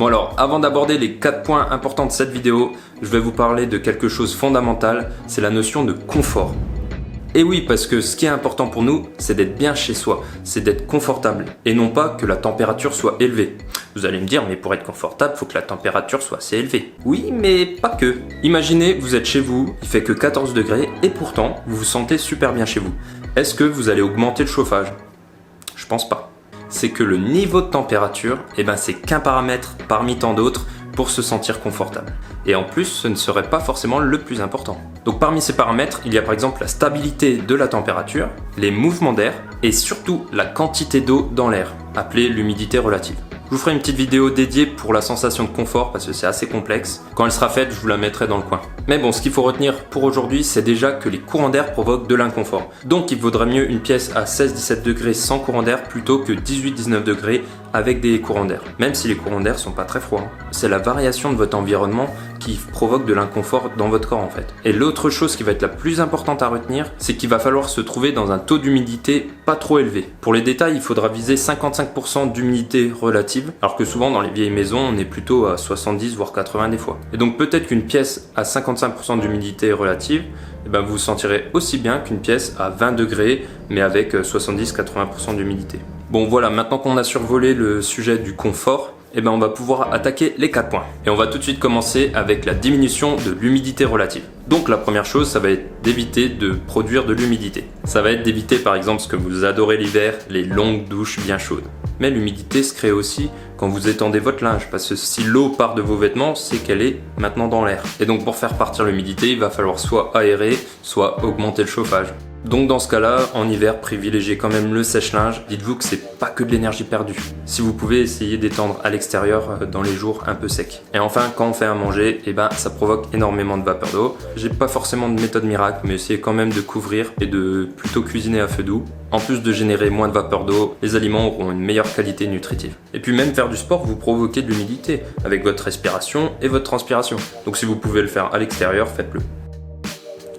Bon alors, avant d'aborder les 4 points importants de cette vidéo, je vais vous parler de quelque chose de fondamental, c'est la notion de confort. Et oui, parce que ce qui est important pour nous, c'est d'être bien chez soi, c'est d'être confortable, et non pas que la température soit élevée. Vous allez me dire, mais pour être confortable, il faut que la température soit assez élevée. Oui, mais pas que. Imaginez, vous êtes chez vous, il fait que 14 degrés, et pourtant, vous vous sentez super bien chez vous. Est-ce que vous allez augmenter le chauffage? Je pense pas. C'est que le niveau de température, c'est qu'un paramètre parmi tant d'autres pour se sentir confortable. Et en plus, ce ne serait pas forcément le plus important. Donc parmi ces paramètres, il y a par exemple la stabilité de la température, les mouvements d'air et surtout la quantité d'eau dans l'air, appelée l'humidité relative. Je vous ferai une petite vidéo dédiée pour la sensation de confort parce que c'est assez complexe. Quand elle sera faite, je vous la mettrai dans le coin. Mais bon, ce qu'il faut retenir pour aujourd'hui, c'est déjà que les courants d'air provoquent de l'inconfort. Donc il vaudrait mieux une pièce à 16-17 degrés sans courant d'air plutôt que 18-19 degrés avec des courants d'air. Même si les courants d'air sont pas très froids. C'est la variation de votre environnement qui provoque de l'inconfort dans votre corps en fait. Et l'autre chose qui va être la plus importante à retenir, c'est qu'il va falloir se trouver dans un taux d'humidité pas trop élevé. Pour les détails, il faudra viser 55% d'humidité relative, alors que souvent dans les vieilles maisons, on est plutôt à 70 voire 80 des fois. Et donc peut-être qu'une pièce à 55% d'humidité relative, vous vous sentirez aussi bien qu'une pièce à 20 degrés, mais avec 70-80% d'humidité. Bon voilà, maintenant qu'on a survolé le sujet du confort, on va pouvoir attaquer les 4 points. Et on va tout de suite commencer avec la diminution de l'humidité relative. Donc la première chose, ça va être d'éviter de produire de l'humidité. Ça va être d'éviter par exemple ce que vous adorez l'hiver, les longues douches bien chaudes. Mais l'humidité se crée aussi quand vous étendez votre linge, parce que si l'eau part de vos vêtements, c'est qu'elle est maintenant dans l'air. Et donc pour faire partir l'humidité, il va falloir soit aérer, soit augmenter le chauffage. Donc dans ce cas-là, en hiver, privilégiez quand même le sèche-linge. Dites-vous que c'est pas que de l'énergie perdue. Si vous pouvez, essayer d'étendre à l'extérieur dans les jours un peu secs. Et enfin, quand on fait à manger, ça provoque énormément de vapeur d'eau. J'ai pas forcément de méthode miracle, mais essayez quand même de couvrir et de plutôt cuisiner à feu doux. En plus de générer moins de vapeur d'eau, les aliments auront une meilleure qualité nutritive. Et puis même faire du sport, vous provoquez de l'humidité avec votre respiration et votre transpiration. Donc si vous pouvez le faire à l'extérieur, faites-le.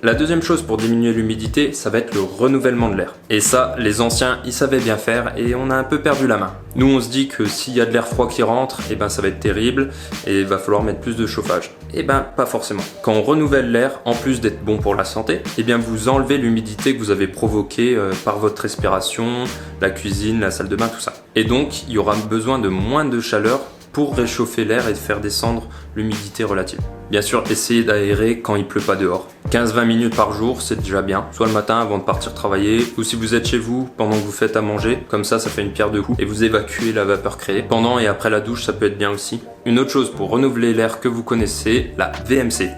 La deuxième chose pour diminuer l'humidité, ça va être le renouvellement de l'air. Et ça, les anciens, ils savaient bien faire et on a un peu perdu la main. Nous, on se dit que s'il y a de l'air froid qui rentre, ça va être terrible et il va falloir mettre plus de chauffage. Pas forcément. Quand on renouvelle l'air, en plus d'être bon pour la santé, vous enlevez l'humidité que vous avez provoquée par votre respiration, la cuisine, la salle de bain, tout ça. Et donc, il y aura besoin de moins de chaleur pour réchauffer l'air et faire descendre l'humidité relative. Bien sûr, essayez d'aérer quand il pleut pas dehors. 15-20 minutes par jour, c'est déjà bien. Soit le matin avant de partir travailler, ou si vous êtes chez vous pendant que vous faites à manger, comme ça fait une pierre deux coups et vous évacuez la vapeur créée. Pendant et après la douche, ça peut être bien aussi. Une autre chose pour renouveler l'air que vous connaissez, la VMC.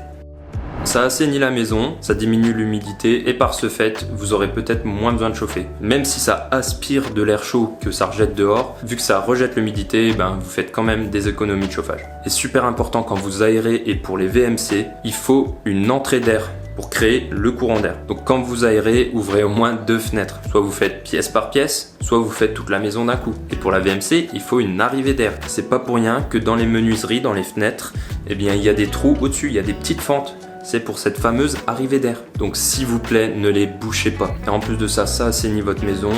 Ça assainit la maison, ça diminue l'humidité et par ce fait, vous aurez peut-être moins besoin de chauffer. Même si ça aspire de l'air chaud que ça rejette dehors, vu que ça rejette l'humidité, vous faites quand même des économies de chauffage. Et super important quand vous aérez et pour les VMC, il faut une entrée d'air pour créer le courant d'air. Donc quand vous aérez, ouvrez au moins 2 fenêtres. Soit vous faites pièce par pièce, soit vous faites toute la maison d'un coup. Et pour la VMC, il faut une arrivée d'air. C'est pas pour rien que dans les menuiseries, dans les fenêtres, il y a des trous au-dessus, il y a des petites fentes. C'est pour cette fameuse arrivée d'air. Donc s'il vous plaît, ne les bouchez pas. Et en plus de ça, ça assainit votre maison.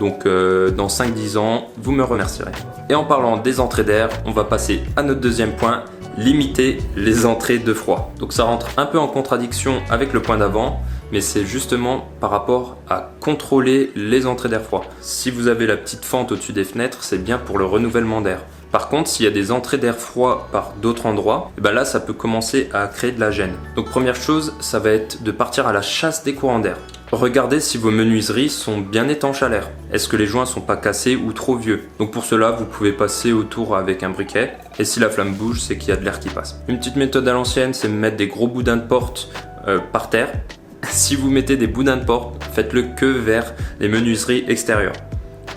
Donc dans 5-10 ans, vous me remercierez. Et en parlant des entrées d'air, on va passer à notre deuxième point, limiter les entrées de froid. Donc ça rentre un peu en contradiction avec le point d'avant, mais c'est justement par rapport à contrôler les entrées d'air froid. Si vous avez la petite fente au-dessus des fenêtres, c'est bien pour le renouvellement d'air. Par contre, s'il y a des entrées d'air froid par d'autres endroits, là ça peut commencer à créer de la gêne. Donc première chose, ça va être de partir à la chasse des courants d'air. Regardez si vos menuiseries sont bien étanches à l'air. Est-ce que les joints sont pas cassés ou trop vieux? Donc pour cela, vous pouvez passer autour avec un briquet. Et si la flamme bouge, c'est qu'il y a de l'air qui passe. Une petite méthode à l'ancienne, c'est de mettre des gros boudins de porte par terre. Si vous mettez des boudins de porte, faites-le que vers les menuiseries extérieures.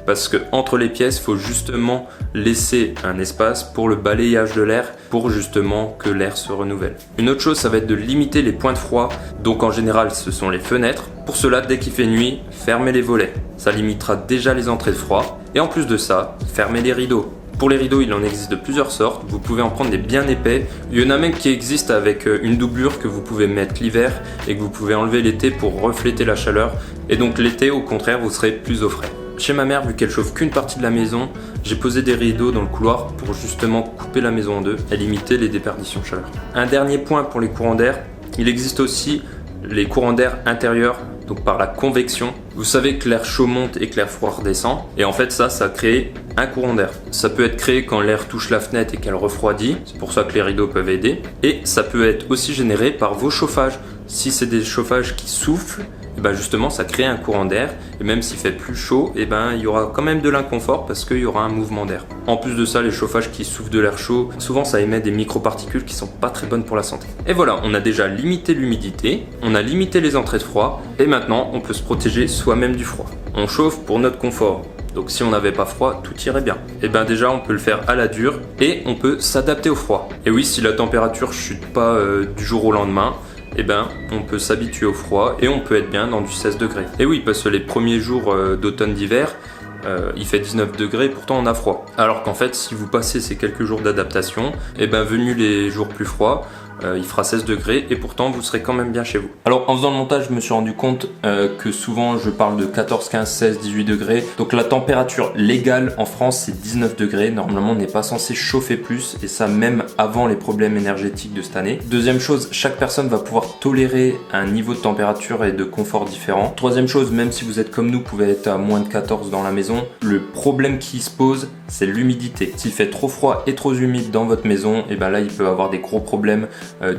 Parce que entre les pièces, il faut justement laisser un espace pour le balayage de l'air, pour justement que l'air se renouvelle. Une autre chose, ça va être de limiter les points de froid. Donc en général, ce sont les fenêtres. Pour cela, dès qu'il fait nuit, fermez les volets. Ça limitera déjà les entrées de froid. Et en plus de ça, fermez les rideaux. Pour les rideaux, il en existe de plusieurs sortes. Vous pouvez en prendre des bien épais. Il y en a même qui existent avec une doublure que vous pouvez mettre l'hiver et que vous pouvez enlever l'été pour refléter la chaleur. Et donc l'été, au contraire, vous serez plus au frais. Chez ma mère, vu qu'elle chauffe qu'une partie de la maison, j'ai posé des rideaux dans le couloir pour justement couper la maison en deux et limiter les déperditions de chaleur. Un dernier point pour les courants d'air, il existe aussi les courants d'air intérieurs, donc par la convection. Vous savez que l'air chaud monte et que l'air froid redescend, et en fait ça crée un courant d'air. Ça peut être créé quand l'air touche la fenêtre et qu'elle refroidit, c'est pour ça que les rideaux peuvent aider, et ça peut être aussi généré par vos chauffages. Si c'est des chauffages qui soufflent, et ben justement ça crée un courant d'air, et même s'il fait plus chaud, et ben il y aura quand même de l'inconfort parce qu'il y aura un mouvement d'air. En plus de ça, les chauffages qui soufflent de l'air chaud, souvent ça émet des microparticules qui sont pas très bonnes pour la santé. Et voilà, on a déjà limité l'humidité, on a limité les entrées de froid, et maintenant on peut se protéger soi-même du froid. On chauffe pour notre confort. Donc si on n'avait pas froid, tout irait bien. Et bien déjà on peut le faire à la dure et on peut s'adapter au froid. Et oui, si la température chute pas du jour au lendemain, eh ben, on peut s'habituer au froid et on peut être bien dans du 16 degrés. Et oui, parce que les premiers jours d'automne-d'hiver, il fait 19 degrés, pourtant on a froid. Alors qu'en fait, si vous passez ces quelques jours d'adaptation, eh ben, venus les jours plus froids, il fera 16 degrés et pourtant vous serez quand même bien chez vous. Alors en faisant le montage, je me suis rendu compte que souvent je parle de 14, 15, 16, 18 degrés. Donc la température légale en France c'est 19 degrés. Normalement on n'est pas censé chauffer plus, et ça même avant les problèmes énergétiques de cette année. Deuxième chose, chaque personne va pouvoir tolérer un niveau de température et de confort différent. Troisième chose, même si vous êtes comme nous, vous pouvez être à moins de 14 dans la maison, le problème qui se pose c'est l'humidité. S'il fait trop froid et trop humide dans votre maison, et ben là il peut avoir des gros problèmes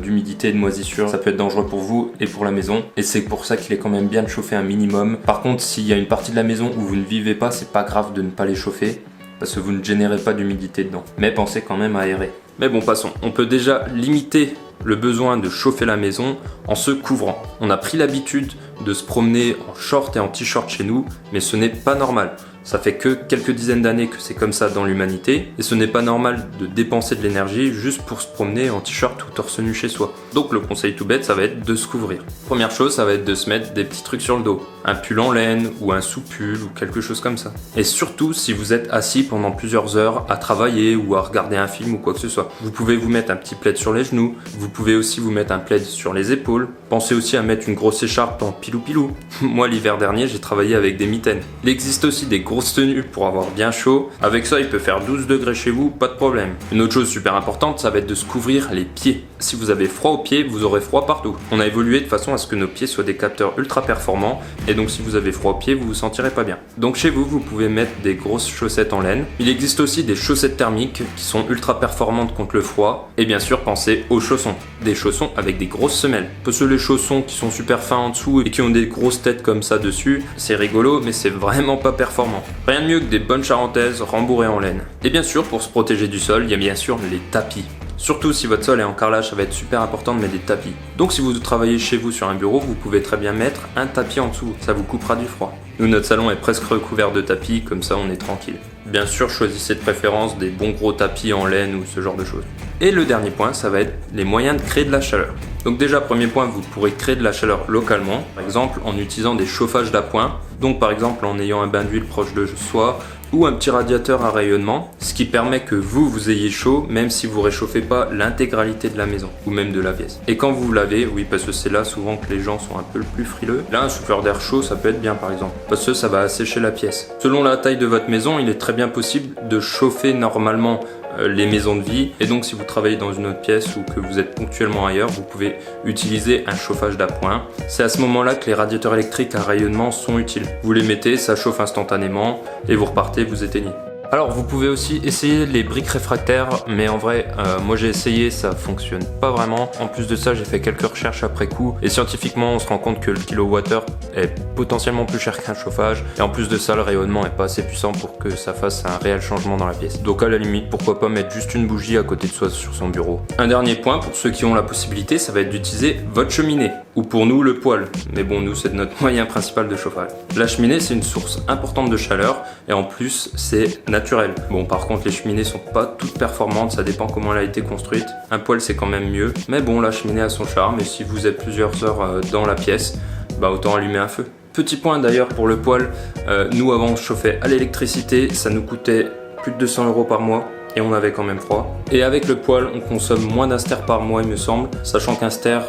d'humidité et de moisissure. Ça peut être dangereux pour vous et pour la maison, et c'est pour ça qu'il est quand même bien de chauffer un minimum. Par contre, s'il y a une partie de la maison où vous ne vivez pas, c'est pas grave de ne pas les chauffer parce que vous ne générez pas d'humidité dedans, mais pensez quand même à aérer. Mais bon, passons. On peut déjà limiter le besoin de chauffer la maison en se couvrant. On a pris l'habitude de se promener en short et en t-shirt chez nous, mais ce n'est pas normal. Ça fait que quelques dizaines d'années que c'est comme ça dans l'humanité, et ce n'est pas normal de dépenser de l'énergie juste pour se promener en t-shirt ou torse nu chez soi. Donc le conseil tout bête, ça va être de se couvrir. Première chose, ça va être de se mettre des petits trucs sur le dos. Un pull en laine ou un sous-pull ou quelque chose comme ça. Et surtout, si vous êtes assis pendant plusieurs heures à travailler ou à regarder un film ou quoi que ce soit, vous pouvez vous mettre un petit plaid sur les genoux, vous pouvez aussi vous mettre un plaid sur les épaules. Pensez aussi à mettre une grosse écharpe en pilou-pilou. Moi, l'hiver dernier, j'ai travaillé avec des mitaines. Il existe aussi des grosses tenues pour avoir bien chaud. Avec ça, il peut faire 12 degrés chez vous, pas de problème. Une autre chose super importante, ça va être de se couvrir les pieds. Si vous avez froid aux pieds, vous aurez froid partout. On a évolué de façon à ce que nos pieds soient des capteurs ultra performants, et donc si vous avez froid aux pieds, vous vous sentirez pas bien. Donc chez vous, vous pouvez mettre des grosses chaussettes en laine. Il existe aussi des chaussettes thermiques qui sont ultra performantes contre le froid. Et bien sûr, pensez aux chaussons. Des chaussons avec des grosses semelles. Parce que les chaussons qui sont super fins en dessous et qui ont des grosses têtes comme ça dessus, c'est rigolo, mais c'est vraiment pas performant. Rien de mieux que des bonnes charentaises rembourrées en laine. Et bien sûr, pour se protéger du sol, il y a bien sûr les tapis. Surtout si votre sol est en carrelage, ça va être super important de mettre des tapis. Donc si vous travaillez chez vous sur un bureau, vous pouvez très bien mettre un tapis en dessous, ça vous coupera du froid. Nous, notre salon est presque recouvert de tapis, comme ça on est tranquille. Bien sûr, choisissez de préférence des bons gros tapis en laine ou ce genre de choses. Et le dernier point, ça va être les moyens de créer de la chaleur. Donc déjà, premier point, vous pourrez créer de la chaleur localement, par exemple en utilisant des chauffages d'appoint, donc par exemple en ayant un bain d'huile proche de soi, ou un petit radiateur à rayonnement, ce qui permet que vous ayez chaud même si vous réchauffez pas l'intégralité de la maison ou même de la pièce. Et quand vous lavez, oui, parce que c'est là souvent que les gens sont un peu le plus frileux, là un souffleur d'air chaud ça peut être bien par exemple, parce que ça va assécher la pièce. Selon la taille de votre maison, il est très bien possible de chauffer normalement les maisons de vie, et donc si vous travaillez dans une autre pièce ou que vous êtes ponctuellement ailleurs, vous pouvez utiliser un chauffage d'appoint. C'est à ce moment-là que les radiateurs électriques à rayonnement sont utiles. Vous les mettez, ça chauffe instantanément et vous repartez, vous éteignez. Alors vous pouvez aussi essayer les briques réfractaires, mais en vrai moi j'ai essayé, ça fonctionne pas vraiment. En plus de ça, j'ai fait quelques recherches après coup et scientifiquement on se rend compte que le kilowattheure est potentiellement plus cher qu'un chauffage, et en plus de ça le rayonnement est pas assez puissant pour que ça fasse un réel changement dans la pièce. Donc à la limite, pourquoi pas mettre juste une bougie à côté de soi sur son bureau. Un dernier point pour ceux qui ont la possibilité, ça va être d'utiliser votre cheminée, ou pour nous le poêle, mais bon, nous c'est notre moyen principal de chauffage. La cheminée c'est une source importante de chaleur et en plus c'est naturel. Bon, par contre les cheminées sont pas toutes performantes, ça dépend comment elle a été construite. Un poêle c'est quand même mieux, mais bon, la cheminée a son charme, et si vous êtes plusieurs heures dans la pièce, bah autant allumer un feu. Petit point d'ailleurs pour le poêle, nous avant on chauffait à l'électricité, ça nous coûtait plus de 200 € par mois. et on avait quand même froid. Et avec le poêle, on consomme moins d'un ster par mois il me semble, sachant qu'un ster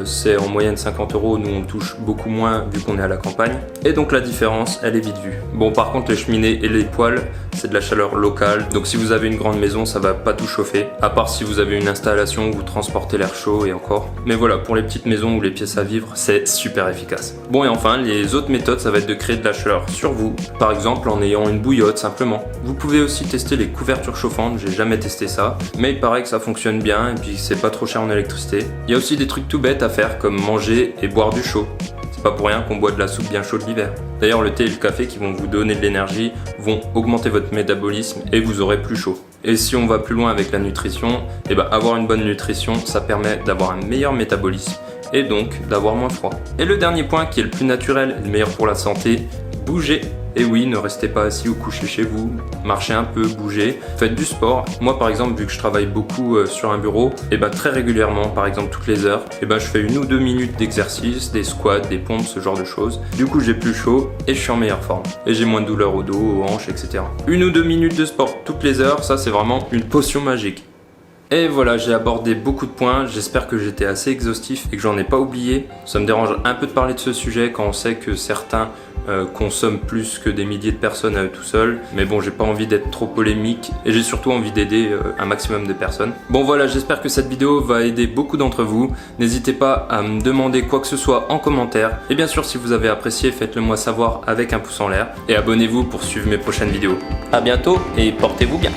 c'est en moyenne 50 €, nous on touche beaucoup moins vu qu'on est à la campagne. Et donc la différence, elle est vite vue. Bon, par contre les cheminées et les poêles, c'est de la chaleur locale, donc si vous avez une grande maison, ça va pas tout chauffer, à part si vous avez une installation où vous transportez l'air chaud et encore. Mais voilà, pour les petites maisons ou les pièces à vivre, c'est super efficace. Bon, et enfin, les autres méthodes, ça va être de créer de la chaleur sur vous, par exemple en ayant une bouillotte simplement. Vous pouvez aussi tester les couvertures chauffantes, j'ai jamais testé ça, mais il paraît que ça fonctionne bien et puis c'est pas trop cher en électricité. Il y a aussi des trucs tout bêtes à faire comme manger et boire du chaud. C'est pas pour rien qu'on boit de la soupe bien chaude l'hiver. D'ailleurs, le thé et le café qui vont vous donner de l'énergie vont augmenter votre métabolisme et vous aurez plus chaud. Et si on va plus loin avec la nutrition, avoir une bonne nutrition, ça permet d'avoir un meilleur métabolisme et donc d'avoir moins froid. Et le dernier point qui est le plus naturel et le meilleur pour la santé, bouger. Et oui, ne restez pas assis ou couché chez vous, marchez un peu, bougez, faites du sport. Moi par exemple, vu que je travaille beaucoup sur un bureau, très régulièrement, par exemple toutes les heures, je fais 1 ou 2 minutes d'exercice, des squats, des pompes, ce genre de choses. Du coup j'ai plus chaud et je suis en meilleure forme. Et j'ai moins de douleurs au dos, aux hanches, etc. 1 ou 2 minutes de sport toutes les heures, ça c'est vraiment une potion magique. Et voilà, j'ai abordé beaucoup de points, j'espère que j'étais assez exhaustif et que j'en ai pas oublié. Ça me dérange un peu de parler de ce sujet quand on sait que certains consomment plus que des milliers de personnes à eux tout seuls. Mais bon, j'ai pas envie d'être trop polémique et j'ai surtout envie d'aider un maximum de personnes. Bon voilà, j'espère que cette vidéo va aider beaucoup d'entre vous. N'hésitez pas à me demander quoi que ce soit en commentaire. Et bien sûr, si vous avez apprécié, faites-le moi savoir avec un pouce en l'air. Et abonnez-vous pour suivre mes prochaines vidéos. A bientôt et portez-vous bien.